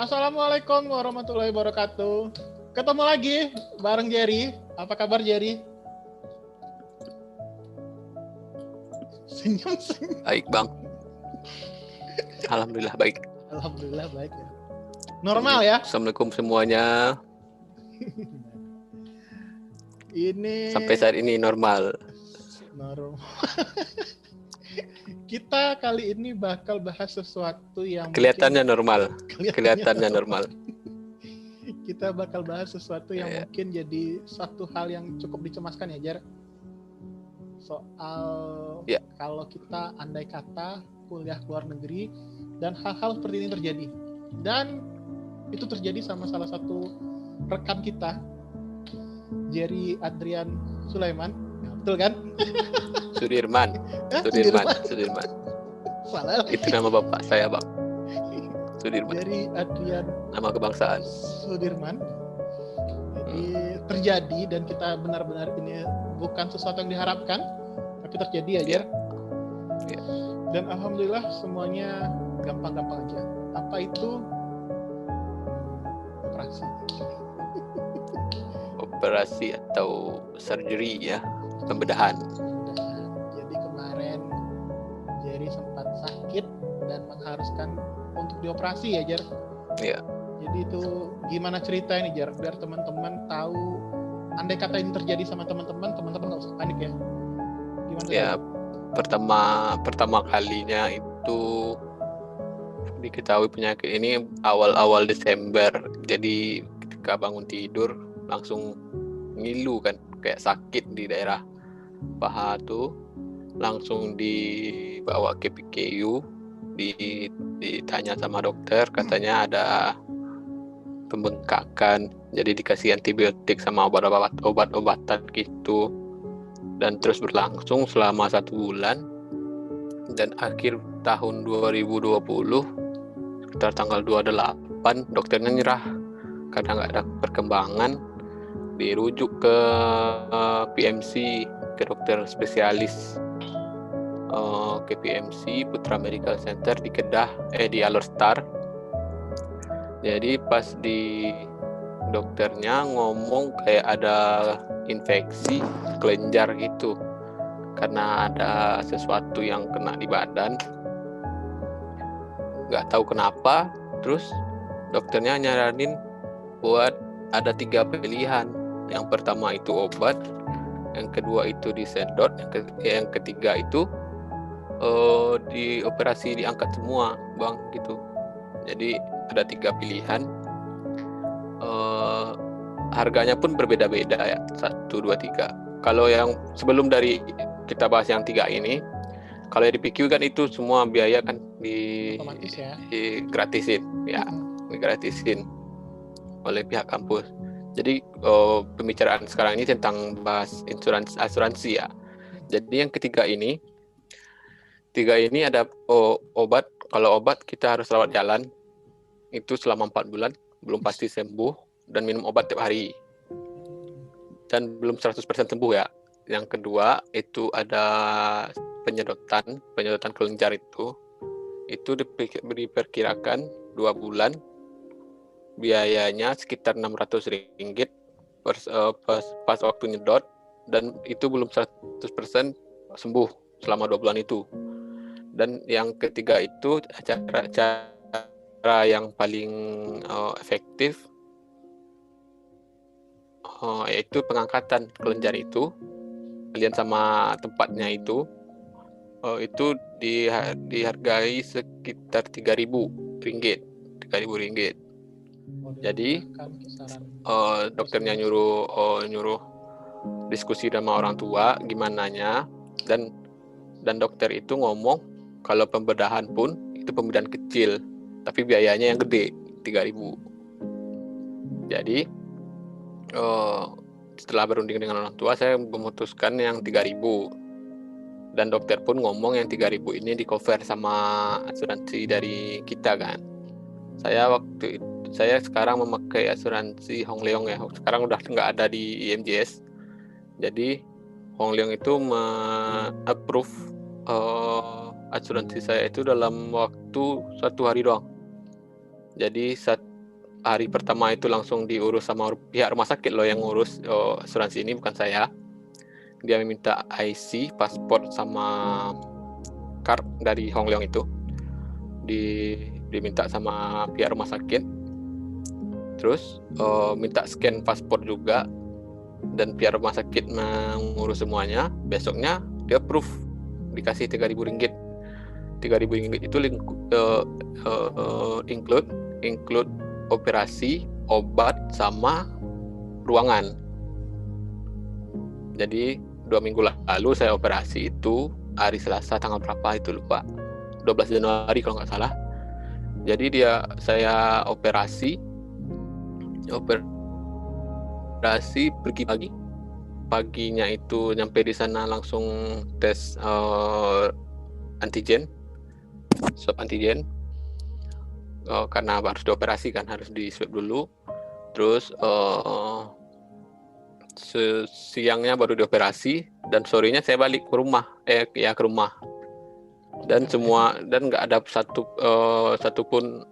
Assalamualaikum warahmatullahi wabarakatuh. Ketemu lagi bareng Jerry. Apa kabar Jerry? Senyum. Baik bang. Alhamdulillah baik. Alhamdulillah baik ya. Normal ya? Assalamualaikum semuanya. Ini Sampai saat ini normal. Kita kali ini bakal bahas sesuatu yang Kelihatannya mungkin... normal. Kelihatannya normal. Kita bakal bahas sesuatu yang mungkin jadi satu hal yang cukup dicemaskan ya, Jar. Soal kalau kita andai kata kuliah ke luar negeri dan hal-hal seperti ini terjadi. Dan itu terjadi sama salah satu rekan kita, Jerry Adrian Sulaiman. Betul kan? Sudirman. Salah. Itu nama bapak saya bang. Sudirman. Jerry Adrian. Nama kebangsaan. Sudirman. Jadi terjadi dan kita benar-benar ini bukan sesuatu yang diharapkan, tapi terjadi aja. Yeah. Dan alhamdulillah semuanya gampang-gampang aja. Apa itu? Operasi. Operasi atau surgery ya, pembedahan. Jadi kemarin Jerry sempat sakit dan mengharuskan untuk dioperasi ya, Jar. Iya. Jadi itu gimana cerita ini, Jar? Biar teman-teman tahu, andai kata ini terjadi sama teman-teman nggak usah panik ya. Gimana? Ya, pertama kalinya itu diketahui penyakit ini awal Desember. Jadi ketika bangun tidur langsung ngilu kan, kayak sakit di daerah paha tuh. Langsung dibawa ke PKU, ditanya sama dokter, katanya ada pembengkakan, jadi dikasih antibiotik sama obat-obatan gitu, dan terus berlangsung selama 1 bulan. Dan akhir tahun 2020 sekitar tanggal 28 dokternya nyerah karena nggak ada perkembangan, dirujuk ke PMC, ke dokter spesialis, ke PMC Putra Medical Center di Kedah, di Alor-Star. Jadi pas di dokternya ngomong kayak ada infeksi kelenjar gitu, karena ada sesuatu yang kena di badan, nggak tahu kenapa. Terus dokternya nyaranin buat ada 3 pilihan. Yang pertama itu obat, yang kedua itu disedot, yang ketiga itu dioperasi, diangkat semua bang gitu. Jadi ada 3 pilihan. Harganya pun berbeda-beda ya, 1, 2, 3. Kalau yang sebelum dari kita bahas yang 3 ini, kalau yang di PQ kan itu semua biaya kan gratisin ya, gratisin oleh pihak kampus. Jadi pembicaraan sekarang ini tentang bahas asuransi ya. Jadi yang ketiga ini ada obat. Kalau obat kita harus rawat jalan itu selama 4 bulan, belum pasti sembuh, dan minum obat tiap hari, dan belum 100% sembuh ya. Yang kedua itu ada penyedotan kelenjar, itu diperkirakan 2 bulan, biayanya sekitar Rp600 pas waktu nyedot, dan itu belum 100% sembuh selama 2 bulan itu. Dan yang ketiga itu cara yang paling efektif, yaitu pengangkatan kelenjar itu, kalian sama tempatnya itu dihargai sekitar Rp3.000. Jadi dokternya nyuruh diskusi sama orang tua gimananya, dan dokter itu ngomong kalau pembedahan pun itu pembedahan kecil, tapi biayanya yang gede, 3.000. Jadi setelah berunding dengan orang tua, saya memutuskan yang 3.000. Dan dokter pun ngomong yang 3.000 ini di cover sama asuransi dari kita kan. Saya sekarang memakai asuransi Hong Leong ya. Sekarang udah nggak ada di IMJS. Jadi Hong Leong itu approve asuransi saya itu dalam waktu 1 hari doang. Jadi hari pertama itu langsung diurus sama pihak rumah sakit loh yang ngurus asuransi ini, bukan saya. Dia meminta IC, paspor sama card dari Hong Leong itu. Diminta sama pihak rumah sakit. Terus minta scan paspor juga, dan pihak rumah sakit mengurus semuanya. Besoknya dia approve, dikasih 3.000 ringgit. 3.000 ringgit itu include operasi, obat, sama ruangan. Jadi 2 minggu lalu saya operasi itu hari Selasa, tanggal berapa itu lupa, 12 Januari kalau nggak salah. Jadi saya operasi pergi paginya itu nyampe di sana langsung tes antigen, swab antigen. Karena harus dioperasi kan, harus di swab dulu. Terus siangnya baru dioperasi, dan sorenya saya balik ke rumah, ke rumah. Dan nggak ada satupun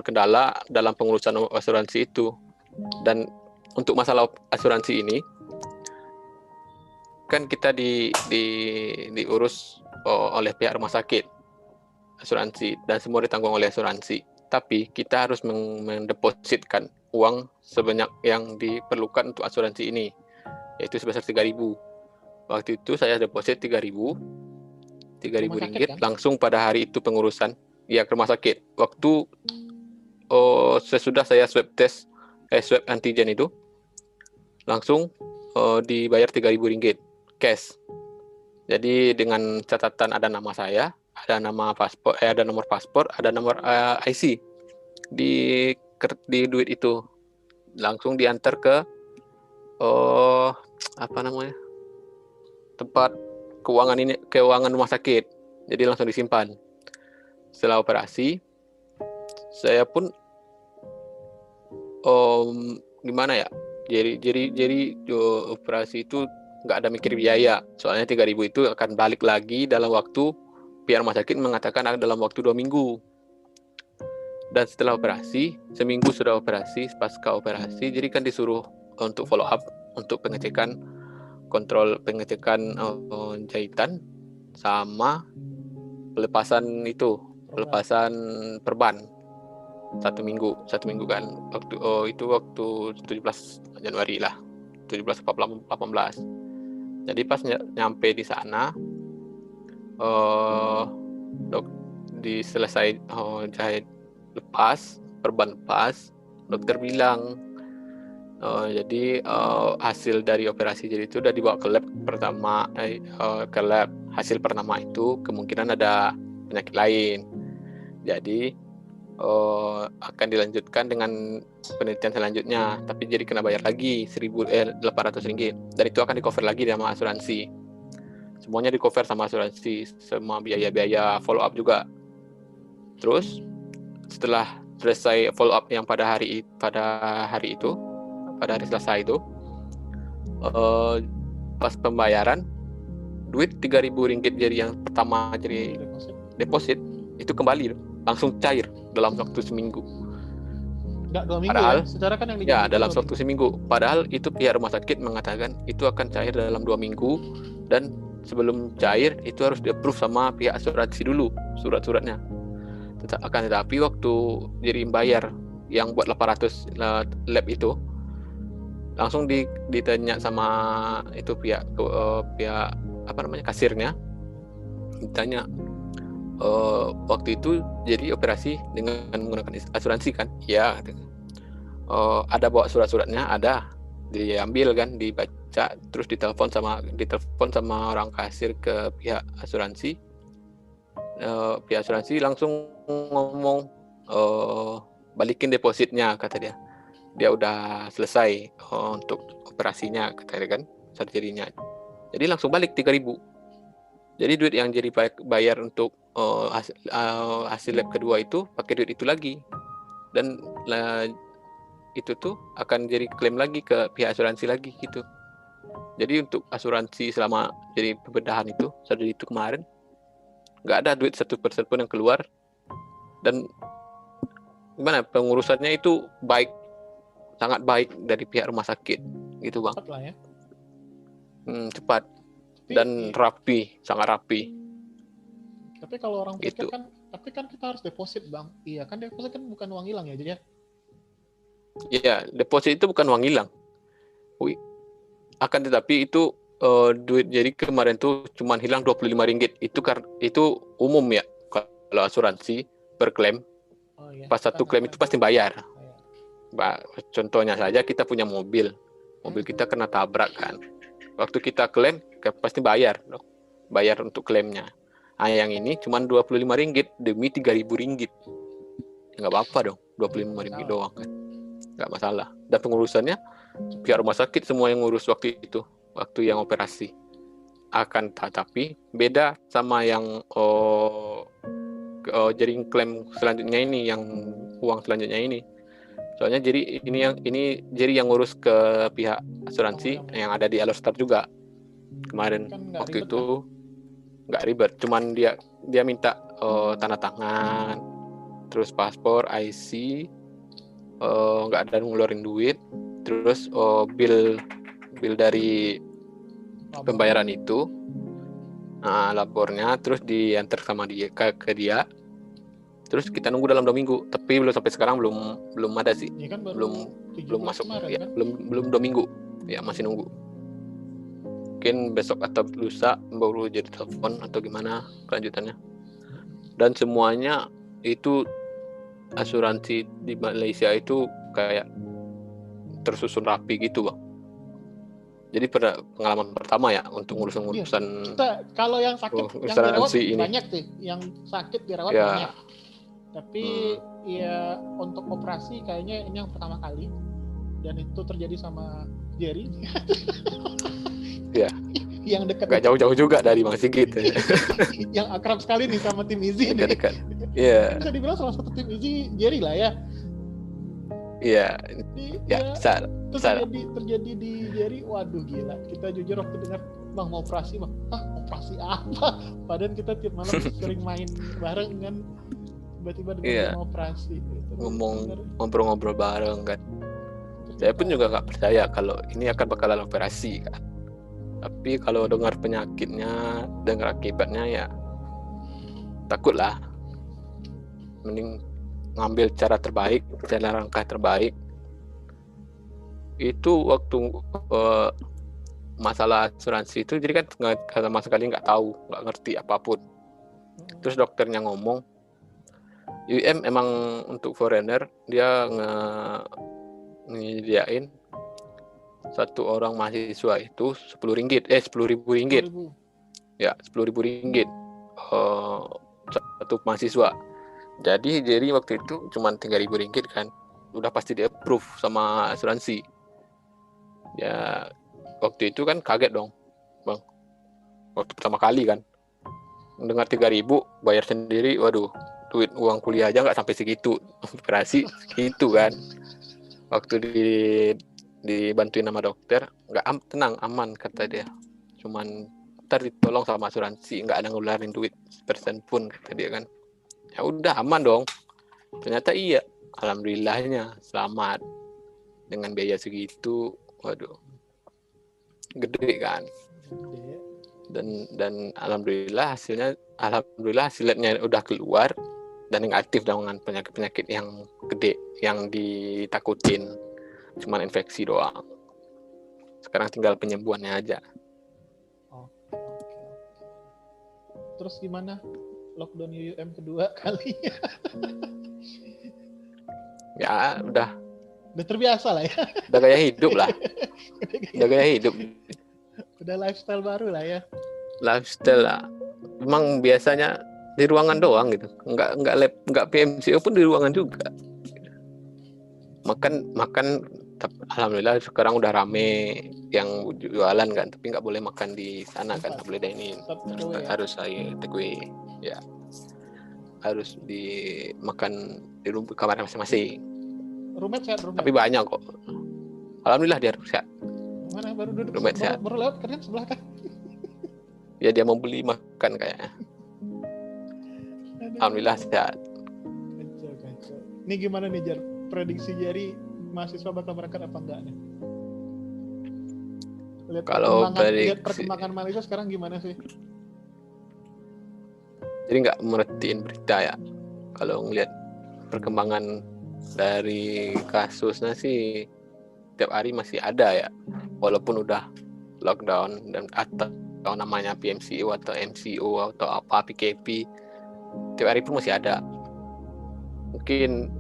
kendala dalam pengurusan asuransi itu. Dan untuk masalah asuransi ini kan kita diurus oleh pihak rumah sakit, asuransi, dan semua ditanggung oleh asuransi. Tapi kita harus mendepositkan uang sebanyak yang diperlukan untuk asuransi ini, yaitu sebesar 3.000. Waktu itu saya deposit 3.000 ringgit kan? Langsung pada hari itu pengurusan, ya, ke rumah sakit. Waktu sesudah saya swab antigen itu, langsung dibayar 3.000 ringgit cash. Jadi dengan catatan ada nama saya, ada nama paspor, ada nomor paspor, ada nomor IC di duit itu. Langsung diantar ke tempat keuangan rumah sakit. Jadi langsung disimpan. Setelah operasi, saya pun gimana ya? Jadi operasi itu nggak ada mikir biaya. Soalnya 3.000 itu akan balik lagi dalam waktu, pihak rumah sakit mengatakan dalam waktu 2 minggu. Dan setelah operasi, seminggu sudah operasi, pasca operasi, jadi kan disuruh untuk follow up, untuk pengecekan jahitan sama pelepasan perban. Satu minggu kan. Waktu 17 Januari lah, 17-18. Jadi pas nyampe di sana, selesai jahit lepas, perban lepas, dokter bilang jadi hasil dari operasi jadi itu udah dibawa ke lab pertama, ke lab. Hasil pertama itu kemungkinan ada penyakit lain, jadi akan dilanjutkan dengan penelitian selanjutnya, tapi jadi kena bayar lagi 800 ringgit, dan itu akan di cover lagi sama asuransi. Semuanya di cover sama asuransi, semua biaya-biaya follow up juga. Terus setelah selesai follow up yang pada hari Selasa itu, pas pembayaran, duit 3.000 ringgit jadi yang pertama jadi deposit itu kembali langsung cair dalam waktu seminggu. Enggak 2 minggu. Padahal, ya? Secara kan yang ya dalam waktu seminggu. Padahal itu pihak rumah sakit mengatakan itu akan cair dalam 2 minggu, dan sebelum cair itu harus di-approve sama pihak asuransi dulu surat-suratnya. Tetapi waktu jadi bayar yang buat 800 lab itu, langsung ditanya sama itu pihak kasirnya, ditanya waktu itu jadi operasi dengan menggunakan asuransi kan? Ya, ada bawa surat-suratnya, ada, diambil kan, dibaca, terus ditelepon sama orang kasir ke pihak asuransi. Pihak asuransi langsung ngomong balikin depositnya, kata dia udah selesai untuk operasinya, kata dia kan, surgery-nya. Jadi langsung balik 3.000. Jadi duit yang jadi bayar untuk hasil lab kedua itu pakai duit itu lagi, dan itu tuh akan jadi klaim lagi ke pihak asuransi lagi gitu. Jadi untuk asuransi selama jadi pembedahan itu, surgery itu kemarin, nggak ada duit 1% pun yang keluar, dan gimana pengurusannya itu baik, sangat baik dari pihak rumah sakit gitu bang. Cepat lah ya. Cepat dan rapi, sangat rapi. Tapi kalau orang pikir Itu. kan, tapi kan kita harus deposit bang. Iya kan, deposit kan bukan uang hilang ya, jadi ya. Iya, deposit itu bukan uang hilang. Akan tetapi itu duit, jadi kemarin tuh cuma hilang Rp25. Itu umum ya. Kalau asuransi berklaim, Oh, iya. pas satu klaim itu pasti bayar. Contohnya saja kita punya mobil kita kena tabrak kan. Waktu kita klaim pasti bayar untuk klaimnya. Yang ini cuma Rp25 demi Rp3.000. Nggak apa-apa dong, Rp25 doang kan. Nggak masalah. Dan pengurusannya pihak rumah sakit semua yang ngurus waktu yang operasi. Akan tetapi beda sama yang jaring klaim selanjutnya ini, yang uang selanjutnya ini. Soalnya jadi ini jadi yang ngurus ke pihak asuransi yang ada di Alostar juga. Kemarin kan waktu itu nggak ribet, cuman dia minta tanda tangan, terus paspor, IC, nggak ada ngeluarin duit, terus bill dari pembayaran itu, lapornya terus diantar sama dia ke dia. Terus kita nunggu dalam 2 minggu, tapi belum sampai sekarang belum ada sih. Ya kan, belum masuk kemarin, ya, kan? belum 2 minggu. Ya masih nunggu. Mungkin besok atau lusa baru jadi telepon atau gimana kelanjutannya. Dan semuanya itu asuransi di Malaysia itu kayak tersusun rapi gitu, Bang. Jadi pada pengalaman pertama ya untuk urusan kita kalau yang sakit yang dirawat ini banyak sih, yang sakit dirawat ya. banyak. Tapi ya untuk operasi kayaknya ini yang pertama kali, dan itu terjadi sama Jerry. Ya. Yang dekat. Gak jauh-jauh juga dari Bang Sigit. Yang akrab sekali nih sama tim Izzy. Dekat. Iya. Bisa dibilang salah satu tim Izzy Jerry lah ya. Iya. Ya. Terus terjadi di Jerry, waduh gila. Kita jujur waktu dengar Bang mau operasi, Bang. Operasi apa? Padahal kita tiap malam sering main bareng kan. Tiba-tiba dengan operasi gitu. Ngobrol-ngobrol bareng kan. Saya pun juga nggak percaya kalau ini akan bakalan operasi kan. Tapi kalau dengar penyakitnya, dengar akibatnya ya takutlah. Mending ngambil cara terbaik, jalan langkah terbaik. Itu waktu masalah asuransi itu, jadi kan sama sekali nggak tahu, nggak ngerti apapun. Terus dokternya ngomong, UM emang untuk foreigner dia nyediain satu orang mahasiswa itu Rp10.000. Ya, Rp10.000 satu mahasiswa. Jadi waktu itu cuma Rp3.000 kan. Udah pasti di-approve sama asuransi. Ya, waktu itu kan kaget dong, Bang. Waktu pertama kali kan. Mendengar 3.000 bayar sendiri, waduh. Duit uang kuliah aja nggak sampai segitu, operasi segitu kan. Waktu dibantuin sama dokter, nggak tenang, aman kata dia. Cuman ntar ditolong sama asuransi, nggak ada ngeluarin duit persen pun kata dia kan. Ya udah aman dong. Ternyata iya, alhamdulillahnya selamat dengan biaya segitu. Waduh, gede kan. Dan alhamdulillah hasilnya udah keluar. Dan negatif dengan penyakit yang gede yang ditakutin, cuma infeksi doang. Sekarang tinggal penyembuhannya aja. Oke. Terus gimana lockdown UM kedua kalinya? Ya udah terbiasa lah ya. Udah gaya hidup lah. Udah lifestyle baru lah ya. Lifestyle lah. Memang biasanya di ruangan doang gitu, nggak PMCO pun di ruangan juga. Makan alhamdulillah sekarang udah rame yang jualan kan, tapi nggak boleh makan di sana kan, nggak boleh dine-in, harus saya take away ya, harus dimakan di kamar masing-masing. Roommate sehat, tapi banyak kok, alhamdulillah dia sehat. Mana baru duduk baru lewat kan sebelah kan. Ya dia mau beli makan kayaknya. Alhamdulillah sehat. Ini gimana nih Jar? Prediksi Jari mahasiswa bakal berangkat apa enggak nih? Lihat perkembangan Malaysia sekarang gimana sih? Jadi nggak merhatiin berita ya. Kalau ngelihat perkembangan dari kasusnya sih tiap hari masih ada ya. Walaupun udah lockdown dan atau namanya PMCO atau MCO atau apa PKP, tiap hari pun masih ada. Mungkin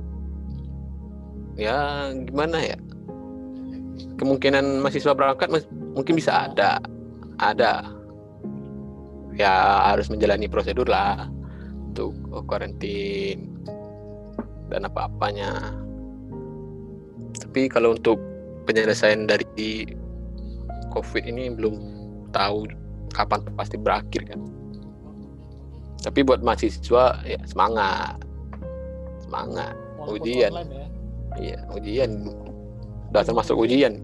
ya gimana ya? Kemungkinan mahasiswa berangkat mungkin bisa ada ya, harus menjalani prosedur lah untuk karantin dan apa-apanya. Tapi kalau untuk penyelesaian dari COVID ini belum tahu kapan pasti berakhir kan. Tapi buat mahasiswa ya semangat ujian online, ya? Iya, ujian udah termasuk ujian.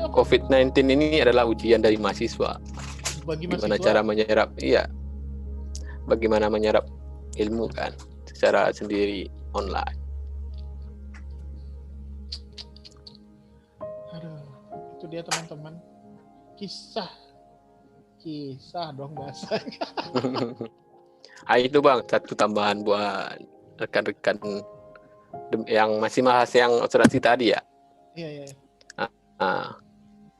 COVID-19 ini adalah ujian dari mahasiswa. Bagaimana cara menyerap, bagaimana menyerap ilmu kan secara sendiri online. Aduh, itu dia teman-teman. Kisah dong bahasanya. Itu Bang, satu tambahan buat rekan-rekan yang masih bahas yang asuransi tadi ya. Iya. Nah,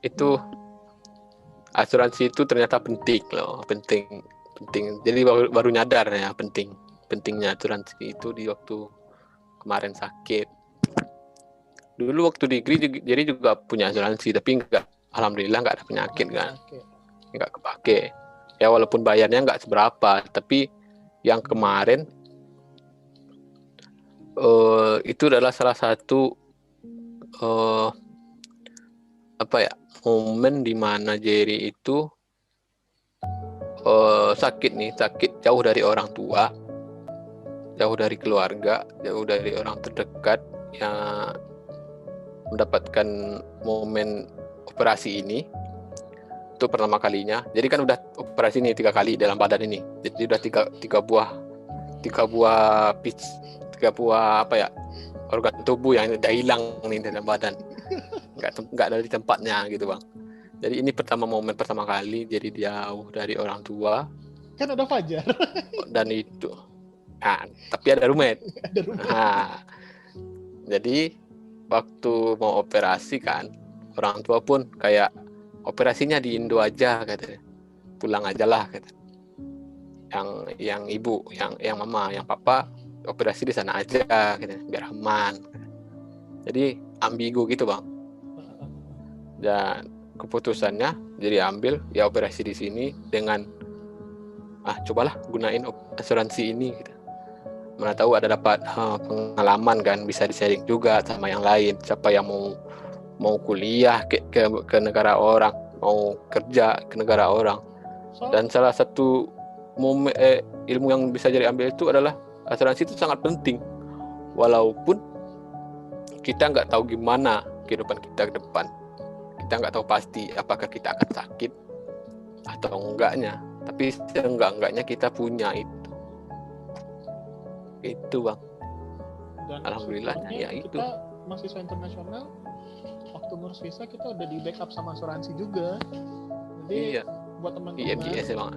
itu asuransi itu ternyata penting loh, penting. Jadi baru nyadar ya pentingnya asuransi itu di waktu kemarin sakit. Dulu waktu degree jadi juga punya asuransi, tapi alhamdulillah nggak ada penyakit kan, nggak kepake. Ya walaupun bayarnya nggak seberapa, tapi yang kemarin itu adalah salah satu momen di mana Jerry itu sakit jauh dari orang tua, jauh dari keluarga, jauh dari orang terdekat yang mendapatkan momen operasi ini. Itu pertama kalinya. Jadi kan udah operasi ini 3 kali dalam badan ini. Jadi udah tiga buah organ tubuh yang udah hilang nih dalam badan. Nggak dari tempatnya gitu Bang. Jadi ini momen pertama kali jadi jauh dari orang tua. Kan ada Fajar. Dan itu. Nah, tapi ada roommate. Nah, jadi waktu mau operasi kan, orang tua pun kayak operasinya di Indo aja katanya. Pulang aja lah katanya. Yang ibu, yang mama, yang papa operasi di sana aja katanya, biar aman. Jadi ambigu gitu Bang. Dan keputusannya jadi ambil ya operasi di sini dengan cobalah gunain asuransi ini gitu. Mana tahu ada dapat pengalaman kan, bisa di-sharing juga sama yang lain, siapa yang mau kuliah ke negara orang, mau kerja ke negara orang. Dan salah satu ilmu yang bisa jadi ambil itu adalah asuransi itu sangat penting, walaupun kita nggak tahu gimana kehidupan kita ke depan. Kita nggak tahu pasti apakah kita akan sakit atau enggaknya, tapi seenggak-enggaknya kita punya itu Bang. Dan alhamdulillahnya ya itu. Kita mahasiswa internasional, waktu ngurus visa kita udah di backup sama asuransi juga. Jadi buat teman-teman IMGS ya Bang.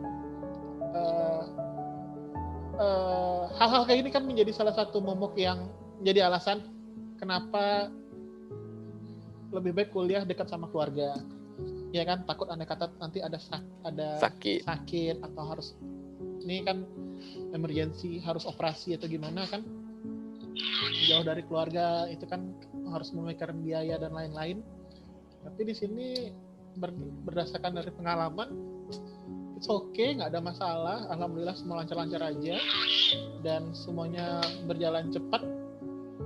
Hal-hal kayak ini kan menjadi salah satu momok yang jadi alasan kenapa lebih baik kuliah dekat sama keluarga. Ya kan, takut andai kata nanti ada sakit atau harus ini kan emergency, harus operasi atau gimana kan, jauh dari keluarga itu kan harus memikirkan biaya dan lain-lain. Tapi di sini berdasarkan dari pengalaman, it's okay, nggak ada masalah. Alhamdulillah semua lancar-lancar aja dan semuanya berjalan cepat,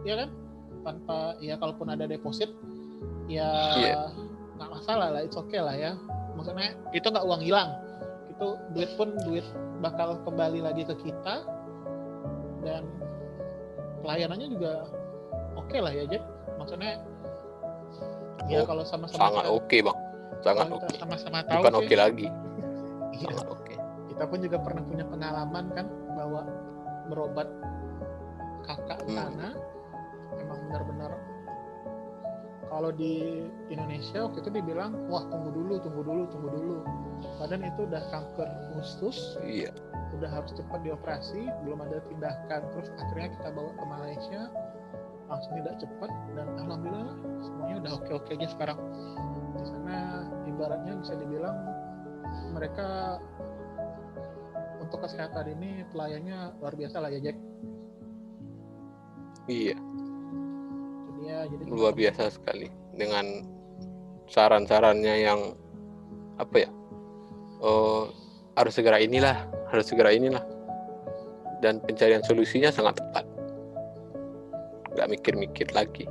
ya kan, tanpa ya kalaupun ada deposit ya nggak masalah lah, it's okay lah ya. Maksudnya itu nggak uang hilang, itu duit bakal kembali lagi ke kita dan pelayanannya juga oke lah ya Jack. Maksudnya ya kalau sama-sama sangat oke Bang, sangat oke. Sama-sama tahu bukan oke lagi. Sangat oke. Kita pun juga pernah punya pengalaman kan bahwa berobat kakak di sana memang benar-benar, kalau di Indonesia waktu itu dibilang wah tunggu dulu. Padahal itu udah kanker usus, Iya. udah harus cepat dioperasi, belum ada tindakan. Terus akhirnya kita bawa ke Malaysia, langsung tidak cepat, dan alhamdulillah semuanya udah oke aja sekarang. Di sana ibaratnya bisa dibilang mereka untuk kesehatan ini pelayannya luar biasa lah ya, Jack. Iya. Jadi Luar biasa sekali dengan saran-sarannya yang apa ya? Harus segera inilah, dan pencarian solusinya sangat tepat. Nggak mikir-mikir lagi.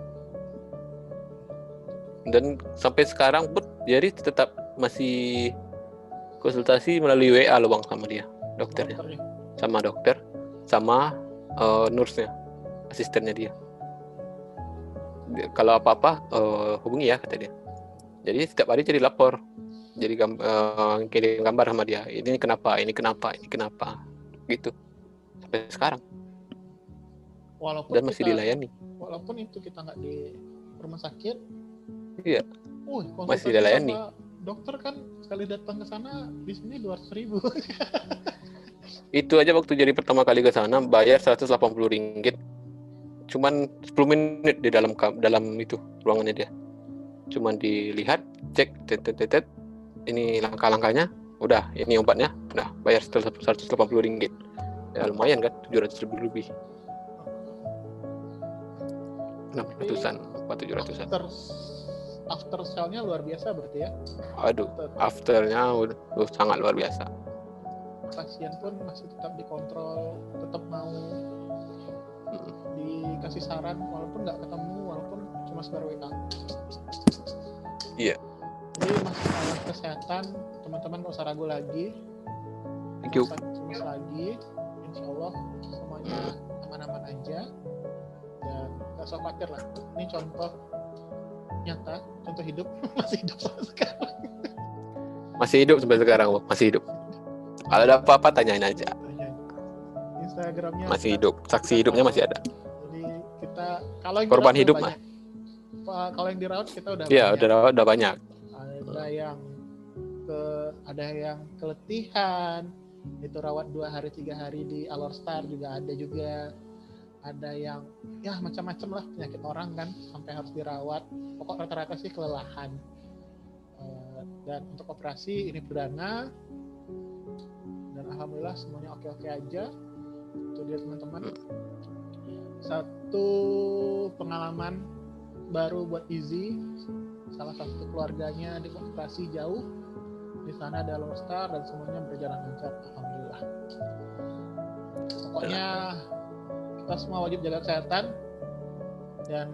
Dan sampai sekarang pun jadi tetap masih konsultasi melalui WA loh Bang sama dia, dokternya. Sama dokter, sama nurse-nya, asistennya dia. Kalau apa-apa hubungi ya, kata dia. Jadi setiap hari jadi lapor, jadi kirim gambar sama dia. Ini kenapa gitu sampai sekarang. Walaupun dan masih dilayani. Walaupun itu kita nggak di rumah sakit. Iya. Masih dilayani. Dokter kan sekali datang ke sana di sini 200.000. Itu aja waktu jadi pertama kali ke sana bayar Rp180. Cuman 10 menit di dalam itu ruangannya dia. Cuman dilihat, cek, ini langkah-langkahnya, udah, ini obatnya, udah bayar Rp180. Ya lumayan kan, Rp700.000 lebih. 600-an, 700-an. After sale-nya luar biasa berarti ya? Aduh, afternya udah sangat luar biasa. Pasien pun masih tetap dikontrol, tetap mau dikasih saran walaupun nggak ketemu, walaupun cuma sekedar WA. Iya. Jadi masalah kesehatan teman-teman nggak usah ragu lagi. Thank you. Cemas lagi, insya Allah semuanya aman-aman aja dan nggak usah khawatir lah. Ini contoh nyata, contoh hidup, masih hidup sampai sekarang. Masih hidup sampai sekarang, masih hidup. Kalau ada apa-apa tanyain aja. Instagramnya masih hidup, saksi hidupnya masih ada. Jadi kita kalau yang korban hidup mah. Kalau yang dirawat kita udah banyak. Udah banyak. Ada yang keletihan, itu rawat 2 hari 3 hari di Alor Star juga ada juga. Ada yang ya macam-macam lah penyakit orang kan sampai harus dirawat. Pokok rata-rata sih kelelahan. Dan untuk operasi ini perdana dan alhamdulillah semuanya oke-oke aja. Itu dia teman-teman. Satu pengalaman baru buat Izzy, salah satu keluarganya dioperasi jauh. Di sana ada Alor Star dan semuanya berjalan lancar, alhamdulillah. Pokoknya kita semua wajib jaga kesehatan dan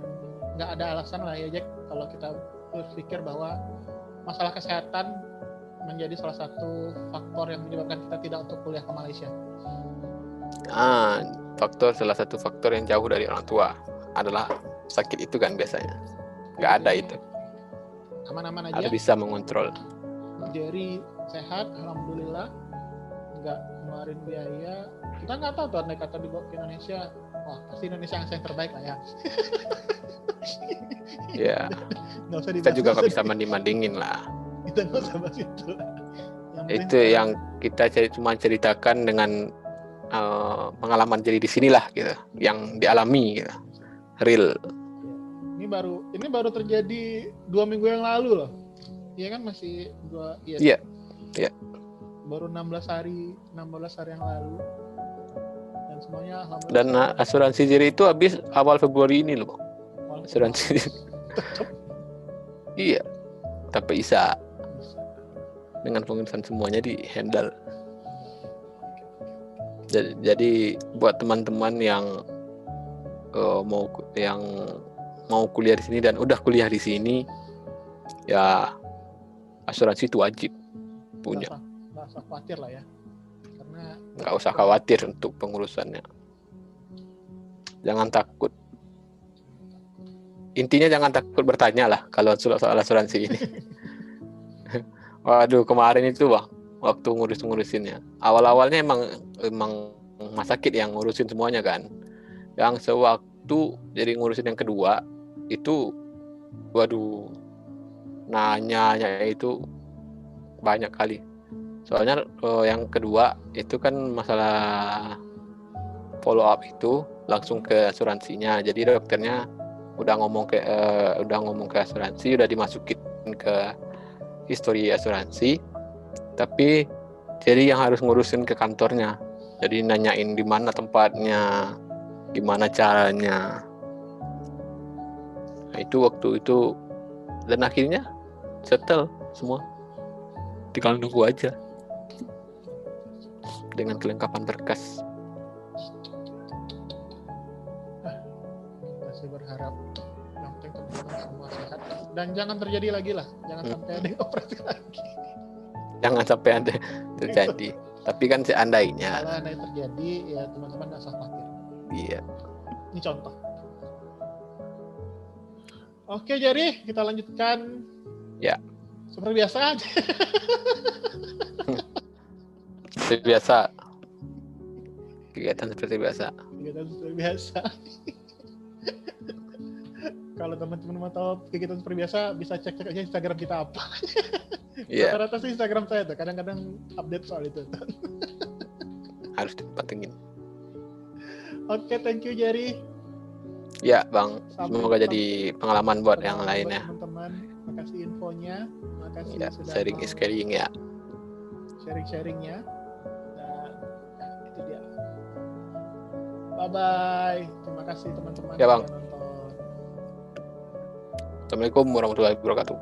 nggak ada alasan lah ya Jack kalau kita berpikir bahwa masalah kesehatan menjadi salah satu faktor yang menyebabkan kita tidak untuk kuliah ke Malaysia. Salah satu faktor yang jauh dari orang tua adalah sakit itu kan biasanya. Nggak ada itu. Aman-aman aja. Ada bisa mengontrol. Jerry sehat, alhamdulillah, nggak ngeluarin biaya. Kita nggak tahu tuh andai kata dibawa ke Indonesia, wah pasti Indonesia yang terbaik lah ya. Ya. Kita juga nggak bisa banding-bandingin lah. Kita nggak usah bahas itu. Itu yang kita cuma ceritakan dengan pengalaman jadi di sinilah gitu, yang dialami gitu, real. Ini baru terjadi 2 minggu yang lalu loh. Iya kan masih 2 Iya. Baru 16 hari yang lalu. Dan semuanya alhamdulillah. Dan asuransi Jerry itu habis awal Februari ini loh. Asuransi. Iya. Tapi bisa. Dengan pengurusan semuanya di handle. Jadi buat teman-teman yang mau kuliah di sini dan udah kuliah di sini, ya asuransi itu wajib punya. Nggak usah khawatir lah ya. Karena nggak usah khawatir untuk pengurusannya. Jangan takut. Intinya jangan takut bertanya lah kalau soal asuransi ini. Waduh, kemarin itu Bang, waktu ngurusinnya. Awal-awalnya emang rumah sakit yang ngurusin semuanya kan. Yang sewaktu jadi ngurusin yang kedua itu, waduh, nanya itu banyak kali. Soalnya yang kedua itu kan masalah follow up itu langsung ke asuransinya. Jadi dokternya udah ngomong ke asuransi, udah dimasukin ke histori asuransi. Tapi jadi yang harus ngurusin ke kantornya. Jadi nanyain di mana tempatnya, gimana caranya. Nah, itu waktu itu, dan akhirnya settle semua. Tinggal nunggu aja dengan kelengkapan berkas. Masih berharap yang penting teman-teman semua sehat dan jangan terjadi lagi lah, jangan sampai ada yang operasi lagi. Jangan sampai ada terjadi. Tapi kan seandainya. Kalau ada yang terjadi, ya teman-teman nggak usah khawatir. Iya. Ini contoh. Oke, jadi kita lanjutkan. Ya. Seperti biasa aja. Seperti biasa. Kegiatan seperti biasa. Kegiatan seperti biasa. Kalau teman-teman mau tahu kegiatan seperti biasa, bisa cek aja Instagram kita apa. Iya. Rata-rata sih Instagram saya tuh, kadang-kadang update soal itu. Harus dipantengin. Oke, thank you Jerry. Ya Bang, semoga jadi pengalaman buat yang lain ya. Teman-teman, makasih infonya, makasih Ya, sudah sharing is caring ya. Sharing-sharingnya. Dan ya, itu dia. Bye-bye. Terima kasih teman-teman Ya, Bang. yang nonton. Assalamualaikum warahmatullahi wabarakatuh.